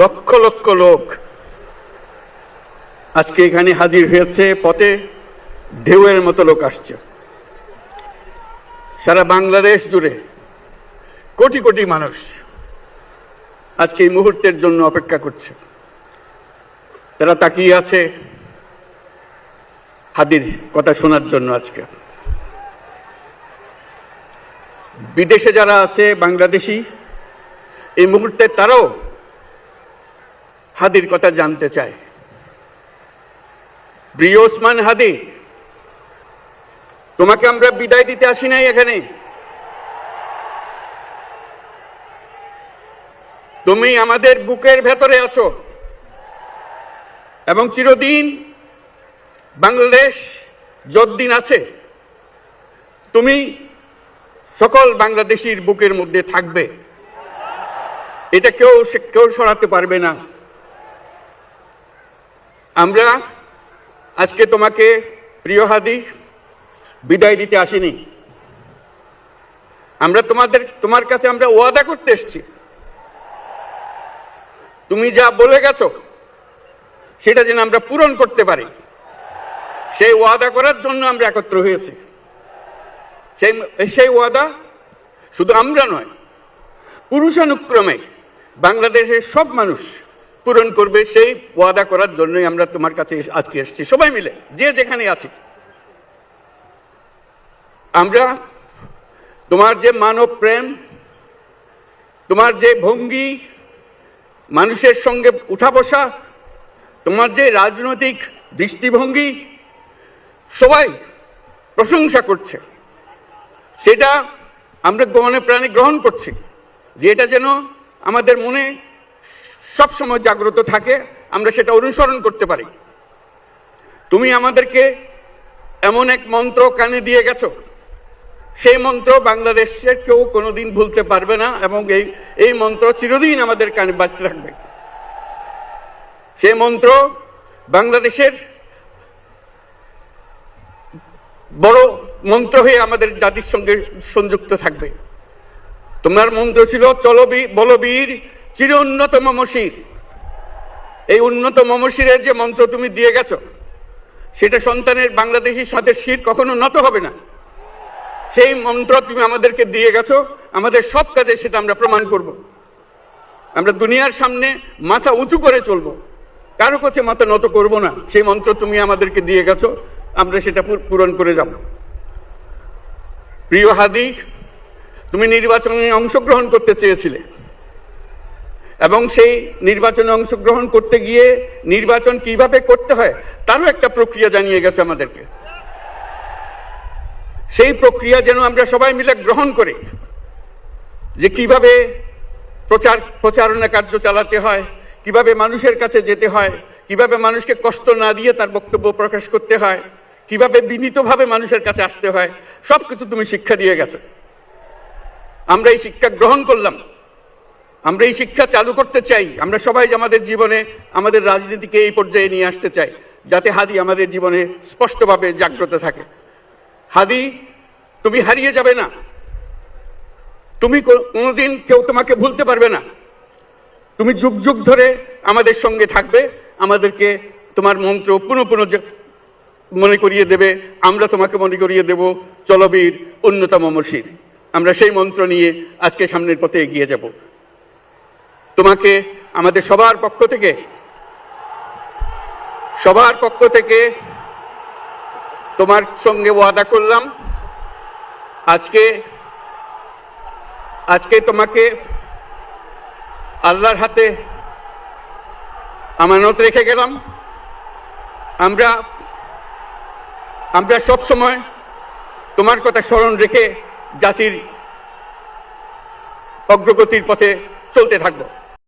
লক্ষ লক্ষ লোক আজকে এখানে হাজির হয়েছে। পথে ঢেউয়ের মতো লোক আসছে। সারা বাংলাদেশ জুড়ে কোটি কোটি মানুষ আজকে এই মুহূর্তের জন্য অপেক্ষা করছে। তারা তাকিয়ে আছে হাদির কথা শোনার জন্য। আজকে বিদেশে যারা আছে বাংলাদেশি, এই মুহূর্তে তারাও হাদির কথা জানতে চায়। প্রিয় ওসমান হাদি, তোমাকে আমরা বিদায় দিতে আসি নাই এখানে। তুমি আমাদের বুকের ভেতরে আছো এবং চিরদিন বাংলাদেশ যতদিন আছে তুমি সকল বাংলাদেশির বুকের মধ্যে থাকবে। এটা কেউ সরাতে পারবে না। আমরা আজকে তোমাকে প্রিয় হাদি বিদায় দিতে আসিনি। আমরা তোমার কাছে আমরা ওয়াদা করতে এসেছি। তুমি যা বলে গেছো সেটা যেন আমরা পূরণ করতে পারি, সেই ওয়াদা করার জন্য আমরা একত্র হয়েছি। সেই ওয়াদা শুধু আমরা নয়, পুরুষানুক্রমে বাংলাদেশের সব মানুষ পূরণ করবে। সেই ওয়াদা করার জন্যই আমরা তোমার কাছে আজকে এসেছি, সবাই মিলে যে যেখানে আছি। আমরা তোমার যে মানব প্রেম, তোমার যে ভঙ্গি, মানুষের সঙ্গে উঠা বসা, তোমার যে রাজনৈতিক দৃষ্টিভঙ্গি, সবাই প্রশংসা করছে। সেটা আমরা মনে প্রাণে গ্রহণ করছি, যে এটা যেন আমাদের মনে সবসময় জাগ্রত থাকে, আমরা সেটা অনুসরণ করতে পারি। তুমি আমাদেরকে এমন এক মন্ত্র কানে দিয়ে গেছো, সেই মন্ত্র বাংলাদেশের কেউ কোনোদিন ভুলতে পারবে না এবং এই মন্ত্র চিরদিন আমাদের কানে বাজতে থাকবে। সেই মন্ত্র বাংলাদেশের বড় মন্ত্র হয়ে আমাদের জাতির সঙ্গে সংযুক্ত থাকবে। তোমার মন্ত্র ছিল চলো বলবীর চির উন্নত মমশির। এই উন্নত মমশিরের যে মন্ত্র তুমি দিয়ে গেছো, সেটা সন্তানের বাংলাদেশী সাথে শির কখনো নত হবে না। সেই মন্ত্র তুমি আমাদেরকে দিয়ে গেছো, আমাদের সব কাজে সেটা আমরা প্রমাণ করব। আমরা দুনিয়ার সামনে মাথা উঁচু করে চলবো, কারো কাছে মাথা নত করব না। সেই মন্ত্র তুমি আমাদেরকে দিয়ে গেছো, আমরা সেটা পূরণ করে যাব। প্রিয় হাদি, তুমি নির্বাচনে অংশগ্রহণ করতে চেয়েছিলে এবং সেই নির্বাচনে অংশগ্রহণ করতে গিয়ে নির্বাচন কিভাবে করতে হয় তারও একটা প্রক্রিয়া জানিয়ে গেছে আমাদেরকে। সেই প্রক্রিয়া যেন আমরা সবাই মিলে গ্রহণ করি, যে কিভাবে প্রচারণা কার্য চালাতে হয়, কিভাবে মানুষের কাছে যেতে হয়, কিভাবে মানুষকে কষ্ট না দিয়ে তার বক্তব্য প্রকাশ করতে হয়, কিভাবে বিনীতভাবে মানুষের কাছে আসতে হয়, সবকিছু তুমি শিক্ষা দিয়ে গেছো। আমরা এই শিক্ষা গ্রহণ করলাম, আমরা এই শিক্ষা চালু করতে চাই। আমরা সবাই আমাদের জীবনে আমাদের রাজনীতিকে এই পর্যায়ে নিয়ে আসতে চাই, যাতে হাদি আমাদের জীবনে স্পষ্টভাবে জাগ্রত থাকে। হাদি, তুমি হারিয়ে যাবে না, তুমি কোনোদিন কেউ তোমাকে ভুলতে পারবে না। তুমি যুগ যুগ ধরে আমাদের সঙ্গে থাকবে, আমাদেরকে তোমার মন্ত্র পুনঃ পুনঃ মনে করিয়ে দেবে, আমরা তোমাকে মনে করিয়ে দেব চলবীর উন্নত মমশির। আমরা সেই মন্ত্র নিয়ে আজকে সামনের পথে এগিয়ে যাব। তোমাকে আমাদের সবার পক্ষ থেকে তোমার সঙ্গে ওয়াদা করলাম, আজকে তোমাকে আল্লাহর হাতে আমানত রেখে গেলাম। আমরা সব সময় তোমার কথা স্মরণ রেখে জাতির অগ্রগতির পথে চলতে থাকবো।